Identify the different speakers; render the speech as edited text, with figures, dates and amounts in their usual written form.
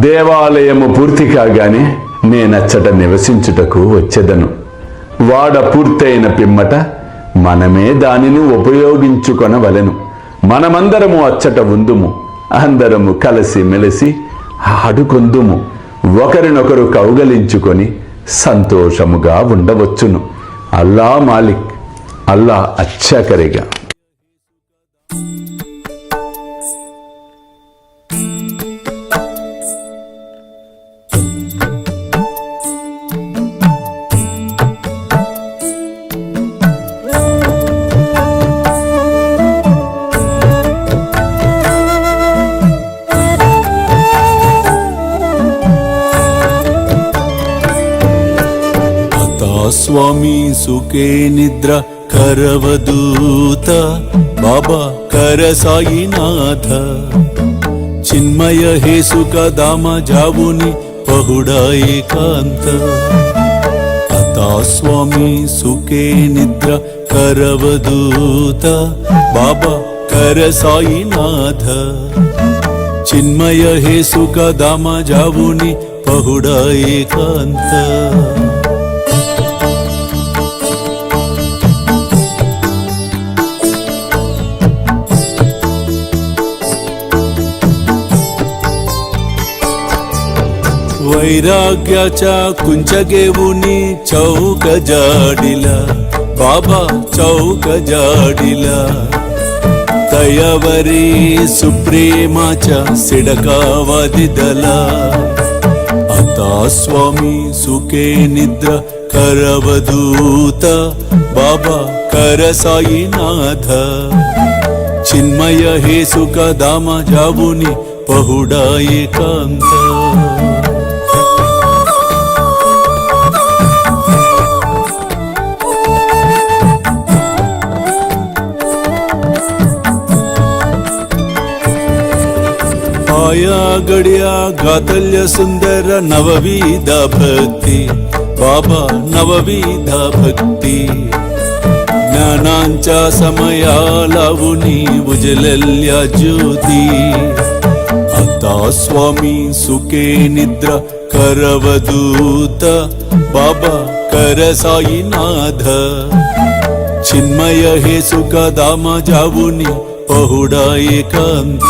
Speaker 1: దేవాలయము పూర్తి కాగానే నేనచ్చట నివసించుటకు వచ్చెదను. వాడ పూర్తయిన పిమ్మట మనమే దానిని ఉపయోగించుకొనవలెను. మనమందరము అచ్చట ఉందుము, అందరము కలిసి మెలిసి ఆడుకొందుము, ఒకరినొకరు కౌగలించుకొని సంతోషముగా ఉండవచ్చును. అల్లా మాలిక్, అల్లా అచ్చాకరిగా.
Speaker 2: స్వామి సుఖే నిద్ర కరవదూత బాబా కర సాయినాథ చిన్మయ హే సుఖ దామ జావుని పహుడా ఏకాంత అతా స్వామి సుఖే నిద్ర కరవదూత బాబా కర సాయినాథ చిన్మయ హే సుఖ దామ జావుని పహుడా ఏకాంత वैराग्याच्या कुंचगेवुनी चौक जाडिला बाबा चौक जाडिला तयावरी सुप्रेमाच्या सिडकावादिदला आता स्वामी सुखे निद्र करवदूत बाबा कर साईनाथ चिन्मय हे सुख दामा जावुनी पहुडा एकांत आया गड्या गातल्य सुंदर नवविधा भक्ती बाबा नवविधा भक्ती ज्ञानांच्या समया लावुनी उजलल्या ज्योती आता स्वामी सुखे निद्रा करवदूत बाबा कर साईनाथ चिन्मय हे सुख दामा जावुनी पहुडा एकांत